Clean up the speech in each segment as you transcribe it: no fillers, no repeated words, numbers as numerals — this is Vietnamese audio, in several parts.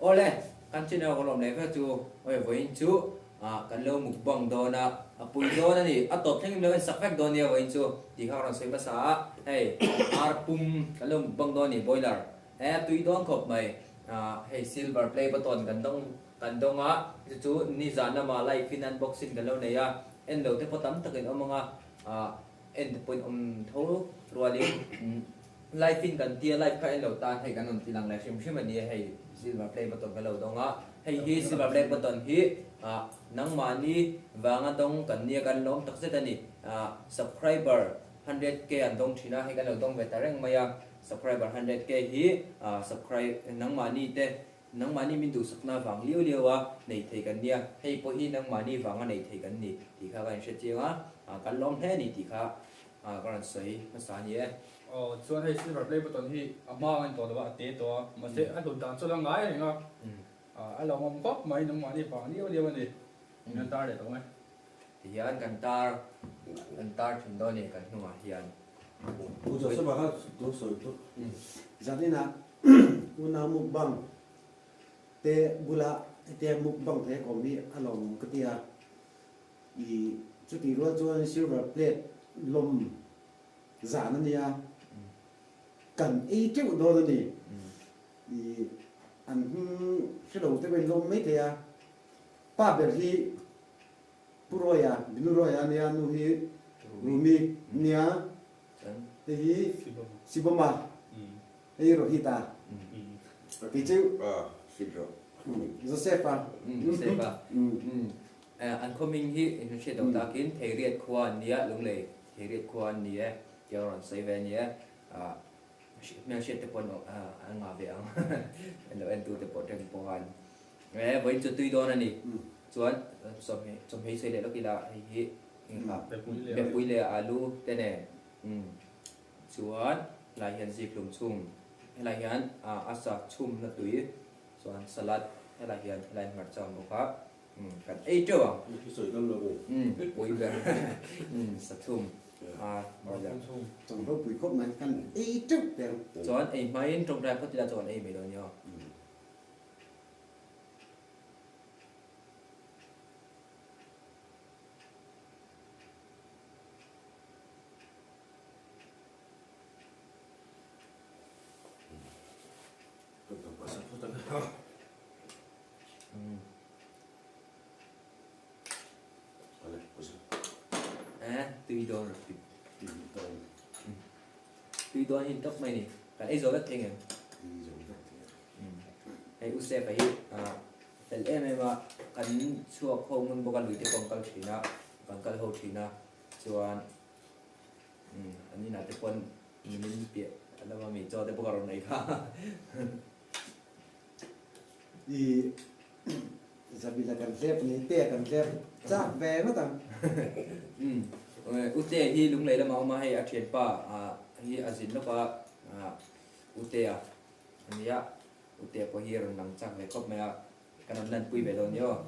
ole kan china ko lom le fa chu oi voin chu kan lo mukbang do na apui do na ni atop theng lo sak fek do ni voin chu ti kha ran sei ba sa hey ar pum kan lo mukbang do ni boiler tui don khop mai hey silver play button kan dong a chu ni zana ma lai fin unboxing kan lo nei a en lo te potam takin omanga en point tho ruali live fin kan tia live ka en lo ta thei kan on tilang la shim shim ani hey silver play button kan lo dong a hey hi silver play button hi nang mani wanga dong kan nia kan lom tak se tani subscriber 100k an dong thina he kan lo dong ve tareng maya subscriber 100k hi subscribe nang mani te nang mani min du sakna wang liu liwa nei thei kan nia hei po hi nang mani wanga nei thei kan ni ti kha kan she chianga kan lom he ni ti kha kan sei ma sa ni e chuan hei silver play button hi ama an to da te to ma se a dun tan chola ngai nga a lo mom kop mai nang mani pa liu liu ni nan tar de to mai hian kan tar thin do ni kan hnunga hian u jo se ba ha to so to zadina una mukbang te bula te mukbang te ko mi alom ka tia I chu ti ro chuan silver plate lom za na nia kan e cheu do ni I an se do te ben lom me te ya pa ber hi puroya binuroya nia nu hi rumi nia te hi siboma e ro hita ki cheu Sibro. Josefa Josefa an coming hi in she do takin thei riat khwa nia lung le thei riat khwa nia yaron sei ve nia me she te pon an nga ve ang en lo en tu te pot ten pohan với chu tui don ani chuan som hei sei le lo kila hi be pui le alu te ne chuan lai hian zik lum chung lai hian asa chum na tui chuan salad lai hian lai mar cham mo kha kan ei cho ki soi kan lo pui be sa chum ma trong đó bụi khóc này căn ý trước tiền chuan ei mai trong ra có tila chuan ei me lo ni tùy don hin tóc mày nè cái ấy rồi rất thèn hay u xe phải phần em mà cần chua không nên bogan lưỡi thì còn cần chỉ na còn cần hậu chỉ na chuan anh như nào thì quân mình biết là mà mình cho thì bogan này cả thì giờ bây giờ cần xếp này tia cần xếp chắc về mất tầm ute hi lung le lama ma hei a thian pa hi azin lo pa ute a ania ute ko hi ron nang chak ve kop mea kanon lan pui ve lo nio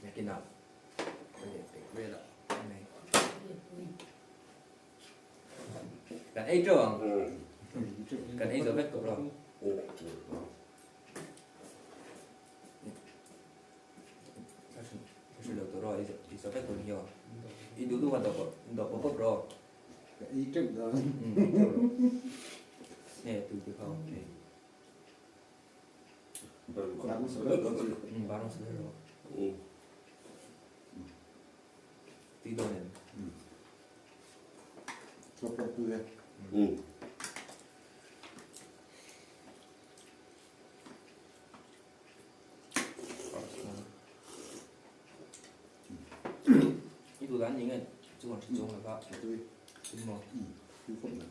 yakina ve la kan ei cho kan ei zo ve ko lo Kasi lo to ro iso ve ko nio itu tuh kan dopo bro ý trước đó nè từ không bán số bán số rồi tí đôi này chụp được tươi itu kan những cái chung là các tươi đúng không tươi không được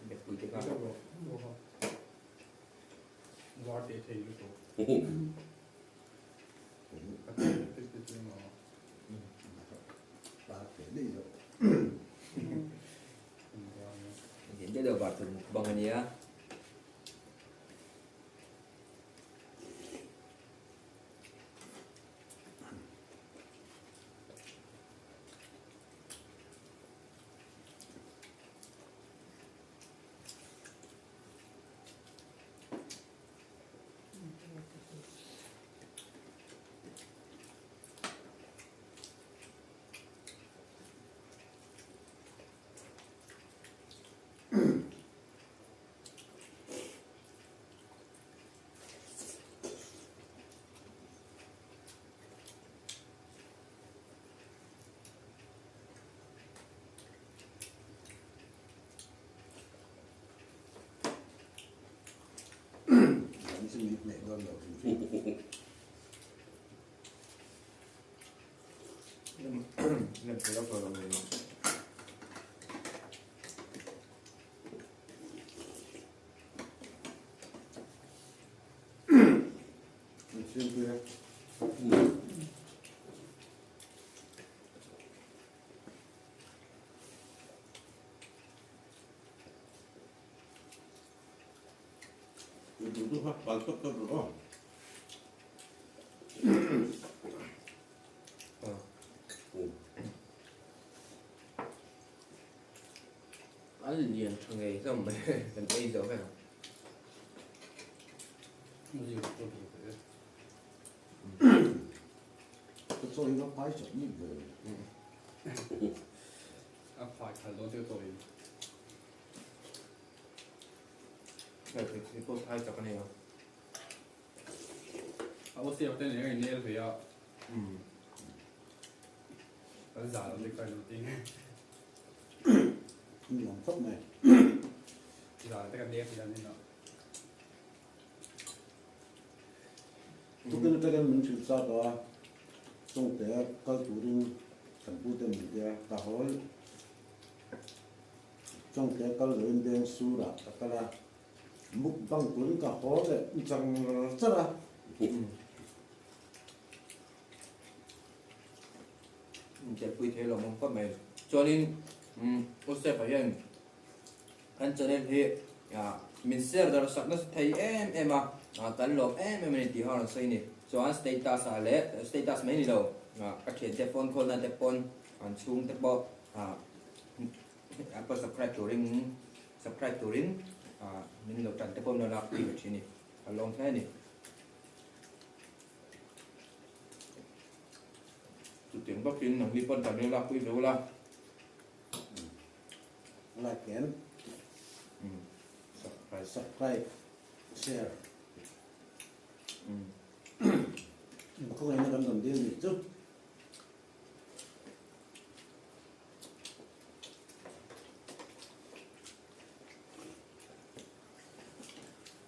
đẹp quý cái Cái các đó rồi. Gõ để thấy cái chỗ. Cái mà ba cái đi rồi hiện cái đầu bạc thường bằng cái gì á đầu thì nên phải đọc rồi mình xuyên kia Itu hak pantok tu bro. ăn liền thằng này xong rồi gần bây giờ phải không? Nó gì cũng được. cái số nó phải chậm như vậy À phải khởi động tiêu rồi. Thì tôi thay cho cái này không? À bữa xưa tên này nghe về à. Ừ. Nó giả là cái đầu tiên. như làm phất này Giả là cái đẹp thì nên nó. tôi cái mình chịu sao đó trong thế các chủ đình thành phố tên mình kia cả hồi trong thế các lớn đen su ra các là mục băng cuốn cả hồi đấy chẳng rất là Chỉ quy thế là mong có mày cho nên tôi sẽ phải nhận anh cho nên thì mình share đó sắc nó thấy em tận lộp em mình thì họ là xây này cho anh status à lẽ status mấy này đâu các chuyện telephone call là telephone anh chung telephone apa subscribe to ring mình lột trần telephone nó là cái chuyện này long thế này tụi tiếng bắc kinh là đi phân tận đây là quy đấu là là kén subscribe share mà không ai nó cần tiền gì chứ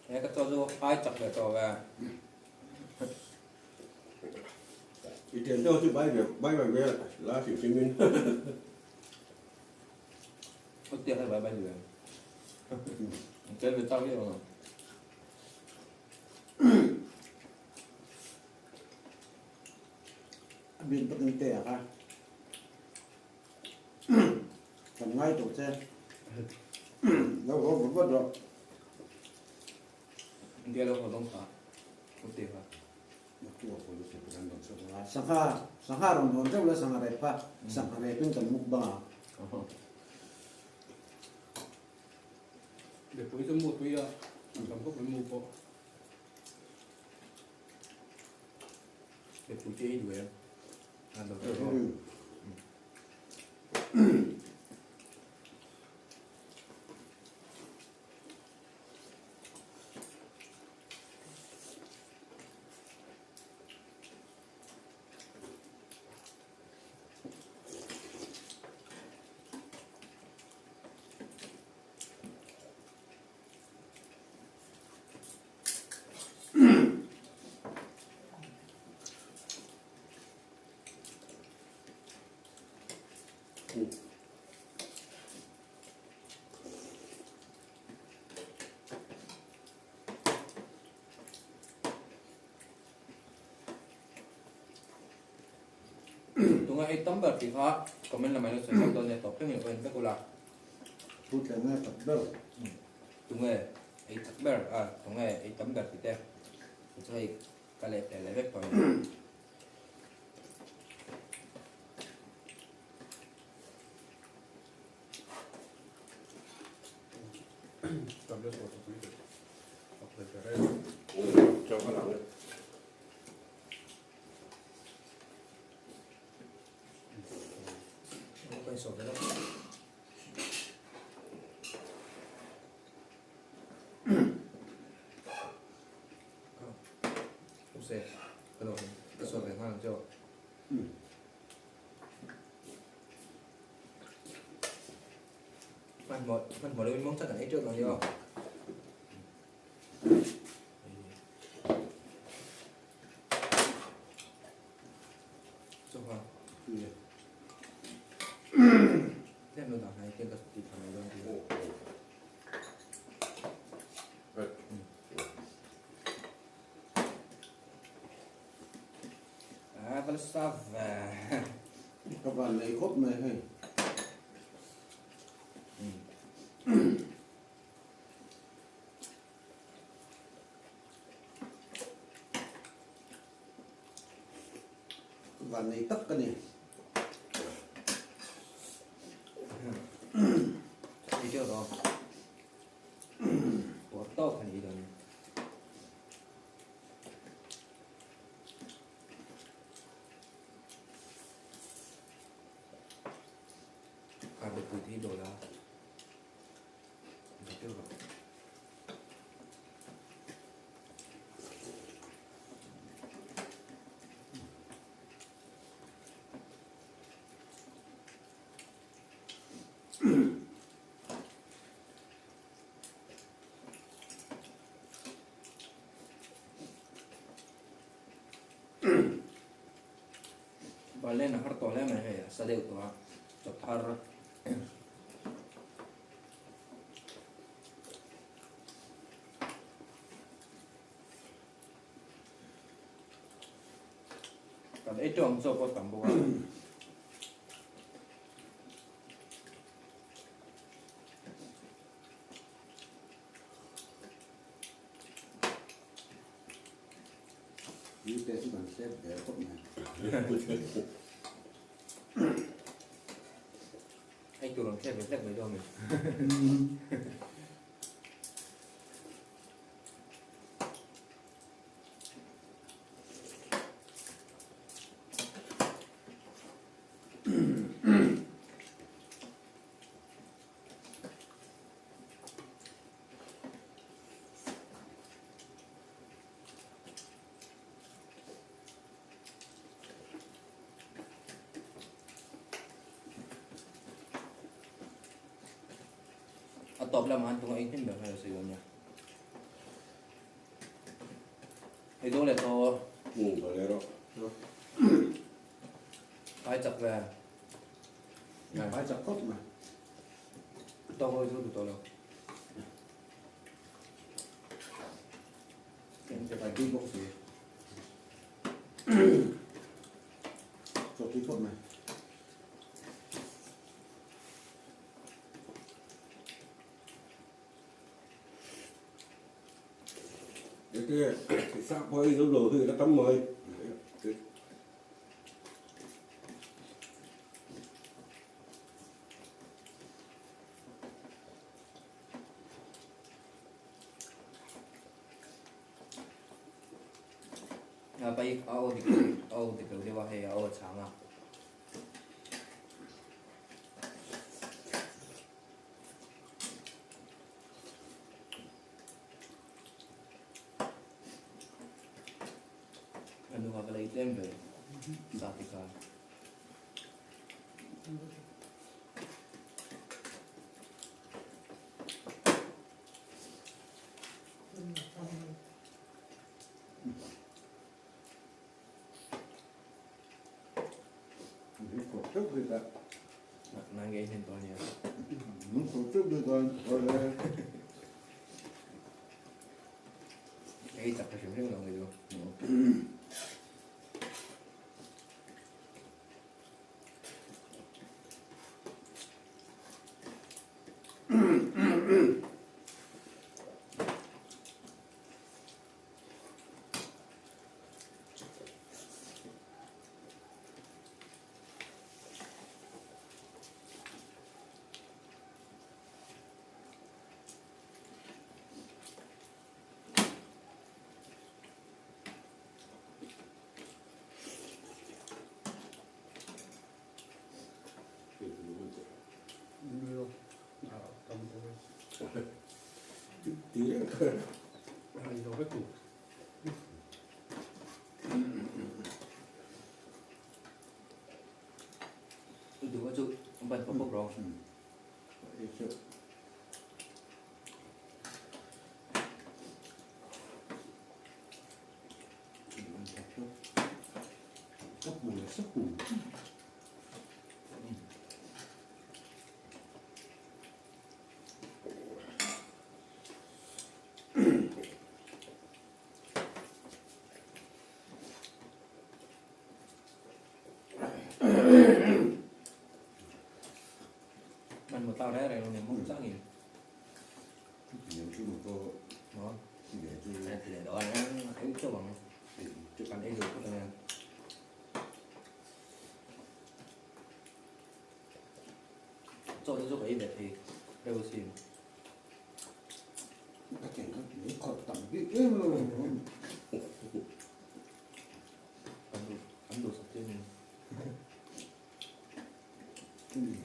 cái cho dù ai chặt được rồi và Thì tiền đâu chứ bay về là xỉu sinh minh. có tiền hay bài lừa chơi với tao biết không biên bất tình tệ à còn ngay tổ xe đâu có vẫn bất được dia đâu có đông cả có tiền à sangha rong don teu la sangha re pa sangha re pin kan mukbang Để cuối cho một tuy à. Cầm có với một bộ. để phụ chế đuổi em ăn được rồi tụi ngay tấm bật thì khó còn mình là mày nó sẽ không tôi này tốt cái nhiều hơn cái cô là tu te na tập đâu tụi ngay ấy tấm bật tụi ngay ấy tấm bật thì tem rồi cái lẹp để lấy vết vào Cầm cho số quý được. Học được cái đây. Cho các bạn. quay sổ cái đó không xe cái đồ cái sổ này hàng cho phần một đây mình mong chắc là ấy trước rồi chưa สุภาพ เนี่ย เล่นดูต่างให้เก่งกับติดทำในเรื่องที่ โอ้โหเออ ก็เลยทราบ กับวันไหนครบเลยให้วันไหนตักกันนี่ ที่เที่ยวต่อหัวโต๊ะคันนี้ตอนนี้การไปคุยที่โดนแล้วที่เที่ยวต่อ Vale, nahar tole me hai sadeu to to thar kan itu ang so ko tambo wa นี่แต่ที่มันเซฟแต่ครบนะ ai tu long thep thep mai do me atop la man tu ai tin be ha se yo nya ai do le to ไปแล้ว ai chak ve ไปจับครบมา to ko ju to lo เป็นจะไปที่บกสีจบที่ครบมา cái sao quay rồi rồi thì nó tắm mờiไปเอาดิเอาดิเดี๋ยวว่าให้เอาช้างอ่ะอันนู้นก็เลยเล่นเลยสาธิกาtrước được ạ นางเกย์เห็นตัวนี้ trước được rồi rồi là ไอ้จับกระสุนเรื่องลงเลยดู Được. Tầm thôi. tí nữa Hay rồi cái tủ. ดูว่าจุบันพวกร้อง Để chịu. sắc mùi sắc mùi mình một tao đấy này nó mong chắc nghìn nhiều khi một cô đó để cho này thì để đó anh cho bằng chụp ảnh đây được cái này cho nó giúp cái đẹp thì đâu xin các kẻ nó chỉ còn tầm cái em rồi ấn đồ sạch trên cái gì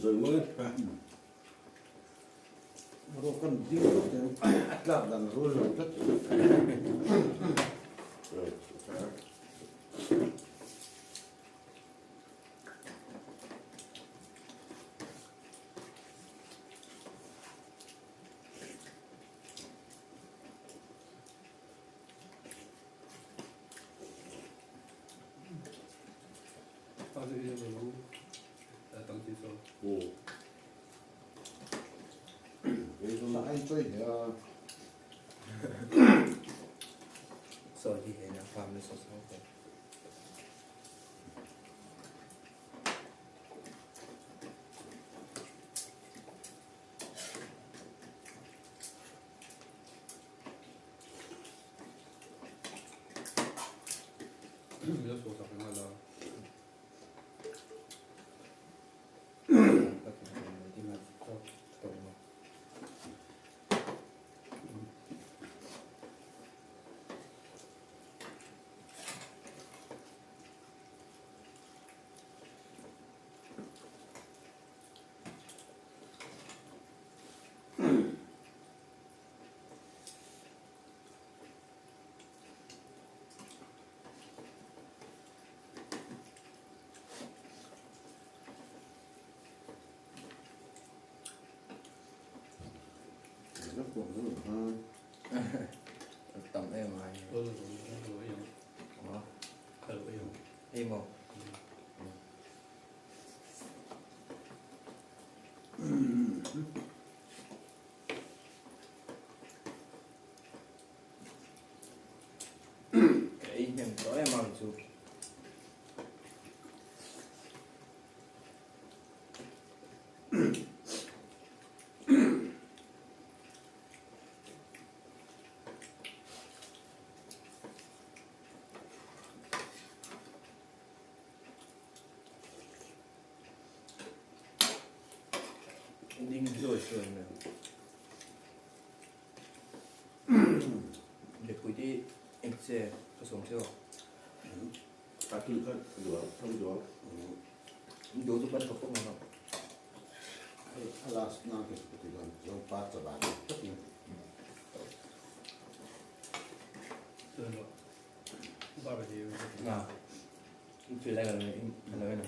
rồi mới nó cần tiêu lúc thì làm rằng rồi rồi rất rồi tao sẽ đi vào lũ tầng chỉ số là anh chơi thì rồi thì là farm nó sốt sốt nhớ số sạc cái là các cái thì là cho tổng mà rất buồn rất hơn tổng em mà rồi rồi đó rồi rồi em không cái em có em mà chụp đinh rồi sườn này để cuối đi em sẽ có sống chưa ta cứ cái rửa không rửa đối với bất hợp không nào alas na cái thì còn dấu phát cho bạn rất nhiều rồi rồi ba bài thì nào chuyện này là nói nào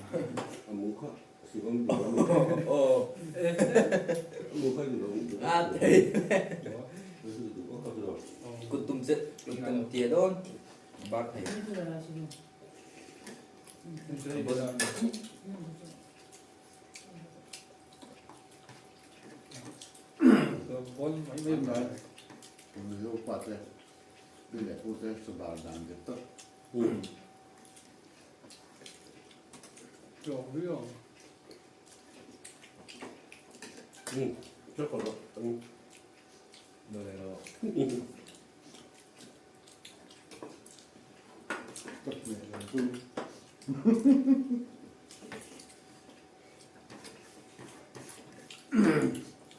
muốn khó chỉ có rửa ồ muốn khó rửa à thế có rửa cụt tum tiền đôn bác thầy bốn mấy bên mấy đấy còn dấu phát đấy đây là cô sẽ sửa bảo đảm được tất rồi biết không rất còn đó đồ này nó tất nhiên là tôi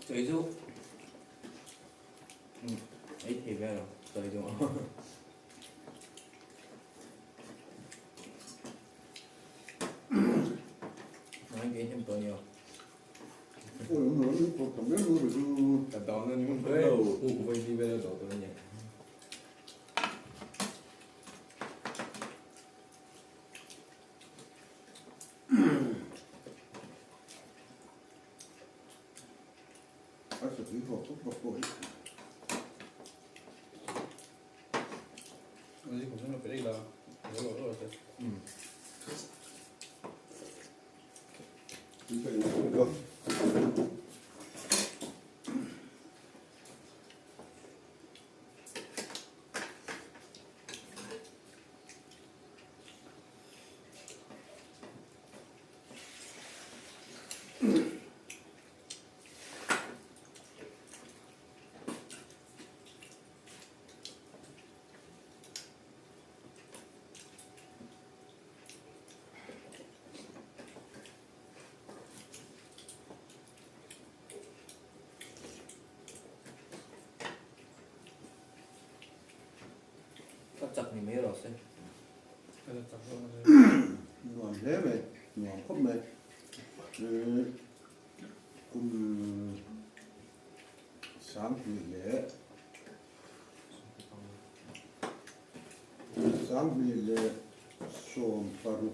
chơi giúp ấy thì về rồi chơi giúp nói cái thêm tôi nhiều ôi nó còn cảm giác luôn rồi tập đó nên không thấy đâu với đi về đâu tôi nhỉ phải xử lý hộp thuốc bọc bội gì cũng không phải là rồi thế Chúng tôi cũng được. có chặt thì mấy rồi xem cái là chắc luôn ngon thế mày ngon không mày sáng thì lễ sáng thì lễ xôm paru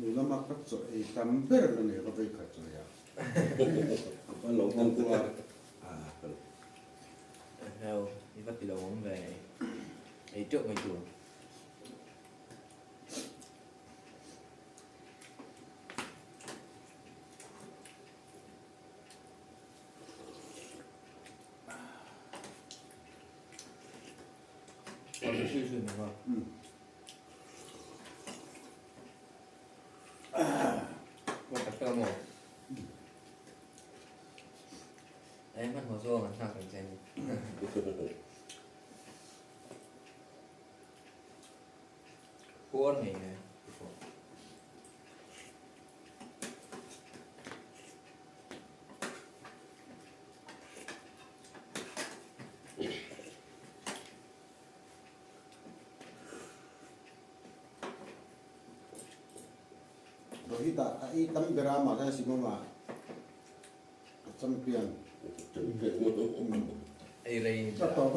nula makat so e tamper la ne ka bai khat so ya Có lỗ không của theo đi bắt đi đầu ông về ấy trước ngày chùa còn cái suy mình không có tập cơ một em mất hồ sơ mà sao cảnh xem cuốn này này rồi ta ai tam drama ra si mama champion ấy đây chắc to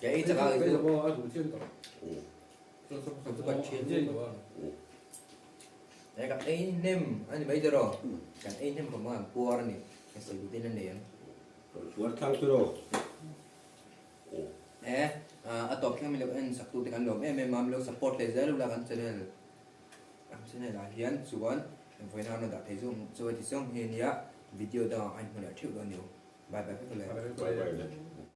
cái chắc là bây giờ có ai cũng chuyên tỏ tôi còn chuyên chuyên của đấy gặp ấy nem anh bây giờ rồi cái ấy nem của mọi cua này cái sự tin anh này What time to go? atau kami lakukan satu tekan lom memang lo support laser lo lakukan channel lahian suan yang final no dah tezung so di song ini ya video dah anh muốn là chịu bao nhiêu bye bye các bạn Bye bye.